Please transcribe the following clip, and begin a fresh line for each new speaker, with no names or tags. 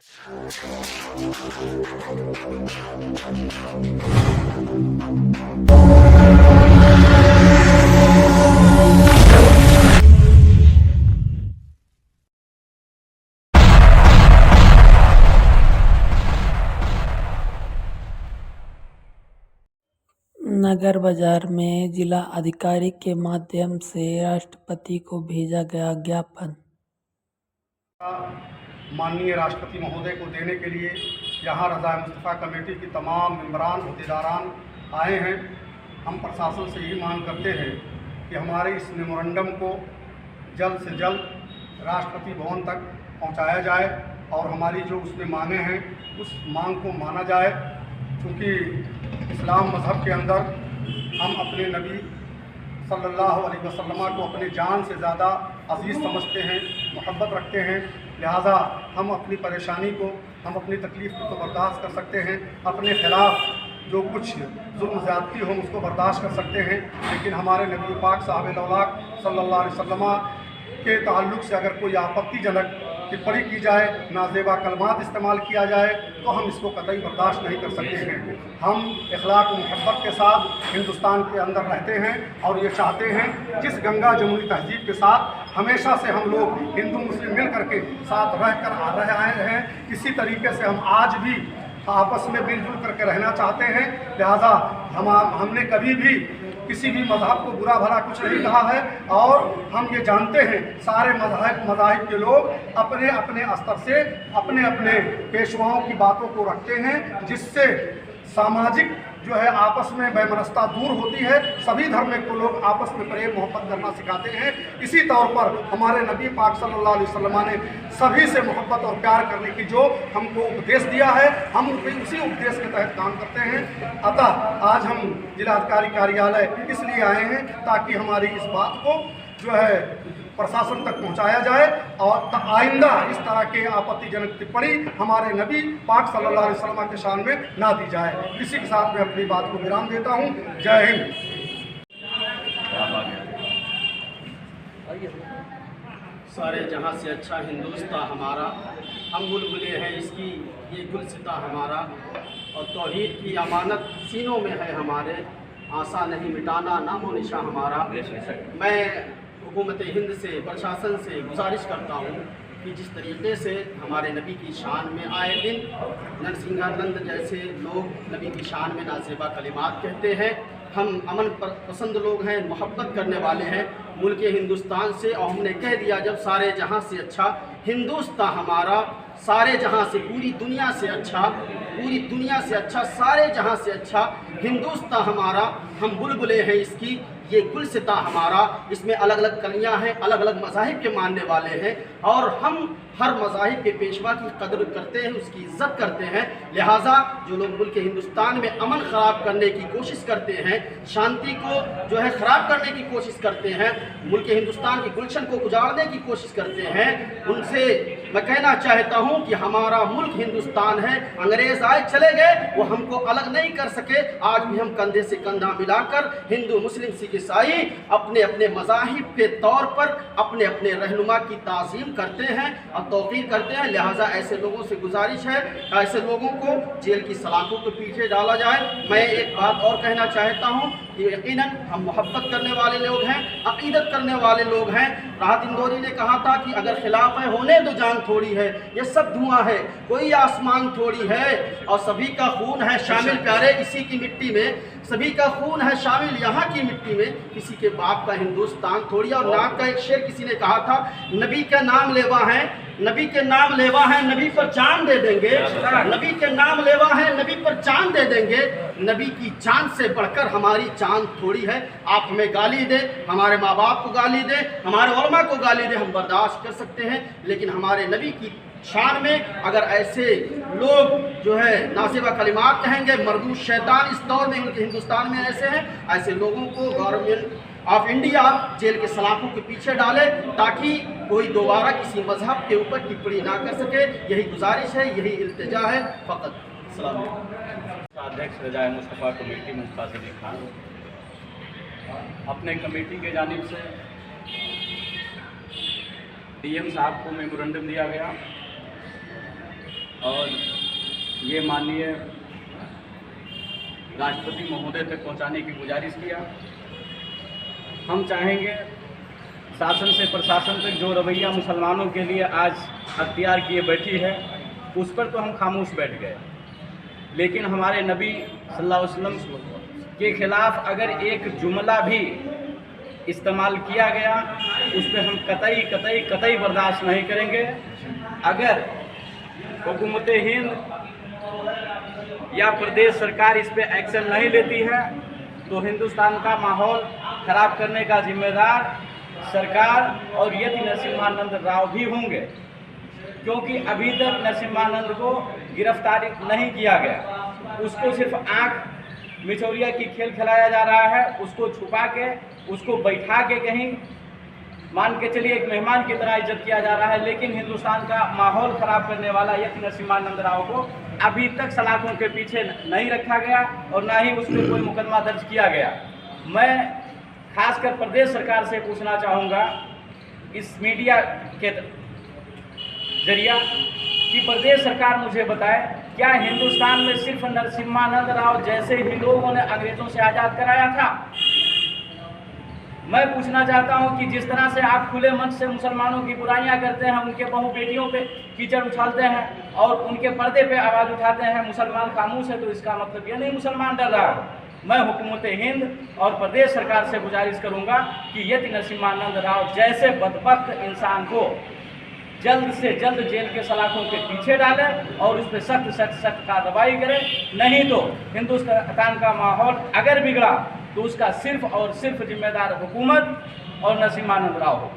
नगर बाजार में जिला अधिकारी के माध्यम से राष्ट्रपति को भेजा गया ज्ञापन।
माननीय राष्ट्रपति महोदय को देने के लिए यहाँ रज़ा मुस्तफ़ा कमेटी की तमाम मेंबरान अहदेदारान आए हैं। हम प्रशासन से यही मांग करते हैं कि हमारे इस मेमोरेंडम को जल्द से जल्द राष्ट्रपति भवन तक पहुँचाया जाए और हमारी जो उसमें मांगें हैं उस मांग को माना जाए। क्योंकि इस्लाम मज़हब के अंदर हम अपने नबी सल्लल्लाहु अलैहि वसल्लम को अपने जान से ज़्यादा अज़ीज़ समझते हैं, मोहब्बत रखते हैं। लिहाजा हम अपनी परेशानी को, हम अपनी तकलीफ़ को तो बर्दाश्त कर सकते हैं, अपने ख़िलाफ़ जो कुछ जुल्म ज़्यादती हो उसको बर्दाश्त कर सकते हैं, लेकिन हमारे नबी पाक साहब-ए-दौलाक सल्लल्लाहु अलैहि वसल्लम के ताल्लुक़ से अगर कोई आपत्तिजनक टिप्पणी की जाए, नाज़ेबा कलमात इस्तेमाल किया जाए तो हम इसको कतई बर्दाश्त नहीं कर सकते हैं। हम इखलाक मोहब्बत के साथ हिंदुस्तान के अंदर रहते हैं और ये चाहते हैं जिस गंगा जमुनी तहजीब के साथ हमेशा से हम लोग हिंदू मुस्लिम मिल करके साथ रह आए हैं, इसी तरीके से हम आज भी आपस में मिलजुल करके रहना चाहते हैं। लिहाजा हमने कभी भी किसी भी मज़हब को बुरा भला कुछ नहीं कहा है और हम ये जानते हैं सारे मज़ाहिब के लोग अपने अपने स्तर से अपने अपने पेशवाओं की बातों को रखते हैं, जिससे सामाजिक जो है आपस में बेमनस्ता दूर होती है। सभी धर्म के लोग आपस में प्रेम मोहब्बत करना सिखाते हैं। इसी तौर पर हमारे नबी पाक सल्लल्लाहु अलैहि वसल्लम ने सभी से मोहब्बत और प्यार करने की जो हमको उपदेश दिया है, हम उसी उपदेश के तहत काम करते हैं। अतः आज हम जिलाधिकारी कार्यालय इसलिए आए हैं ताकि हमारी इस बात को जो है प्रशासन तक पहुंचाया जाए और आइंदा इस तरह के आपत्तिजनक टिप्पणी हमारे नबी पाक सल्लल्लाहु अलैहि वसल्लम के शान में ना दी जाए। इसी के साथ मैं अपनी बात को विराम देता हूं। जय हिंद।
सारे जहां से अच्छा हिंदुस्तान हमारा, हम बुलबुले हैं इसकी ये गुलसिता हमारा, और तौहीद की अमानत सीनों में है हमारे, आशा नहीं मिटाना नामो निशा हमारा। मैं हुकूमत हिंद से, प्रशासन से गुजारिश करता हूँ कि जिस तरीके से हमारे नबी की शान में आए दिन नरसिंहानंद जैसे लोग नबी की शान में नाज़ेबा कलिमात कहते हैं, हम अमन पसंद लोग हैं, मोहब्बत करने वाले हैं मुल्क हिंदुस्तान से, और हमने कह दिया जब सारे जहां से अच्छा हिंदुस्तान हमारा, सारे जहां से पूरी दुनिया से अच्छा, पूरी दुनिया से अच्छा, सारे जहां से अच्छा हिंदुस्तान हमारा, हम बुलबुले हैं इसकी ये गुलसिता हमारा। इसमें अलग अलग कलियाँ हैं, अलग अलग मज़ाहिब के मानने वाले हैं और हम हर मज़ाहिब के पेशवा की कदर करते हैं, उसकी इज़्ज़त करते हैं। लिहाजा जो लोग मुल्क हिंदुस्तान में अमन ख़राब करने की कोशिश करते हैं, शांति को जो है ख़राब करने की कोशिश करते हैं, मुल्क हिंदुस्तान की गुलशन को उजाड़ने की कोशिश करते हैं, उनसे मैं कहना चाहता हूँ कि हमारा मुल्क हिंदुस्तान है। अंग्रेज़ आए चले गए, वो हमको अलग नहीं कर सके। आज भी हम कंधे से कंधा मिलाकर हिंदू मुस्लिम सिख ईसाई अपने अपने मज़ाहिब के तौर पर अपने अपने रहनुमा की ताज़ीम करते हैं और तौक़ीर करते हैं। लिहाजा ऐसे लोगों से गुजारिश है, ऐसे लोगों को जेल की सलाखों के पीछे डाला जाए। मैं एक बात और कहना चाहता हूँ कि यकीनन हम मोहब्बत करने वाले लोग हैं, अक़ीदत करने वाले लोग हैं। राहत इंदौरी ने कहा था कि अगर खिलाफ है होने तो जान थोड़ी है, ये सब धुआं है, कोई आसमान थोड़ी है, और सभी का खून है शामिल प्यारे इसी की मिट्टी में, सभी का खून है शामिल यहाँ की मिट्टी में, किसी के बाप का हिंदुस्तान थोड़ी। और नाक का एक शेर किसी ने कहा था, नबी का नाम लेवा है, नबी के नाम लेवा है, नबी पर जान दे देंगे, नबी के नाम लेवा है, नबी पर जान दे देंगे। नबी की जान से बढ़कर हमारी जान थोड़ी है। आप हमें गाली दे, हमारे माँ बाप को गाली दे, हमारे उलमा को गाली दे, हम बर्दाश्त कर सकते हैं, लेकिन हमारे नबी की शान में अगर ऐसे लोग जो है नाज़ेबा कलिमात कहेंगे, मरदूद शैतान इस दौर में उनके हिंदुस्तान में ऐसे हैं, ऐसे लोगों को गवर्नमेंट ऑफ इंडिया जेल के सलाखों के पीछे डाले ताकि कोई दोबारा किसी मजहब के ऊपर टिप्पणी ना कर सके। यही गुजारिश है, यही इल्तिजा है फ़कत।
अध्यक्ष रज़ा मुस्तफ़ा कमेटी मुस्ताद अली खान, अपने कमेटी के जानिब से डीएम साहब को मेमोरेंडम दिया गया और ये माननीय राष्ट्रपति महोदय तक पहुंचाने की गुजारिश किया। हम चाहेंगे शासन से प्रशासन तक जो रवैया मुसलमानों के लिए आज अख्तियार किए बैठी है, उस पर तो हम खामोश बैठ गए, लेकिन हमारे नबी सल्लल्लाहु अलैहि वसल्लम के खिलाफ अगर एक जुमला भी इस्तेमाल किया गया, उस पर हम कतई बर्दाश्त नहीं करेंगे। अगर हुकूमत हिंद या प्रदेश सरकार इस पे एक्शन नहीं लेती है तो हिंदुस्तान का माहौल खराब करने का जिम्मेदार सरकार और यति नरसिम्हानंद राव भी होंगे, क्योंकि अभी तक नरसिम्हानंद को गिरफ्तार नहीं किया गया। उसको सिर्फ आंख मिचौलिया की खेल खिलाया जा रहा है, उसको छुपा के, उसको बैठा के कहीं मान के चलिए एक मेहमान की तरह इज्जत किया जा रहा है। लेकिन हिंदुस्तान का माहौल खराब करने वाला यति नरसिम्हानंद राव को अभी तक सलाखों के पीछे नहीं रखा गया और ना ही उस पर कोई मुकदमा दर्ज किया गया। मैं खासकर प्रदेश सरकार से पूछना चाहूँगा इस मीडिया के जरिया कि प्रदेश सरकार मुझे बताए, क्या हिंदुस्तान में सिर्फ नरसिम्हानंद राव जैसे ही लोगों ने अंग्रेजों से आज़ाद कराया था? मैं पूछना चाहता हूं कि जिस तरह से आप खुले मन से मुसलमानों की बुराइयां करते हैं, उनके बहू बेटियों पे कीचड़ उछालते हैं और उनके पर्दे पे आवाज़ उठाते हैं, मुसलमान खामोश है, तो इसका मतलब ये नहीं मुसलमान डर रहा है। मैं हुकूमत हिंद और प्रदेश सरकार से गुजारिश करूंगा कि यति नरसिम्हानंद राव जैसे बदबख्त इंसान को जल्द से जल्द जेल के सलाखों के पीछे डाले और उस पर सख्त कार्रवाई करे, नहीं तो हिंदुस्तान का माहौल अगर बिगड़ा तो उसका सिर्फ और सिर्फ जिम्मेदार हुकूमत और नरसिम्हानंद राव हो।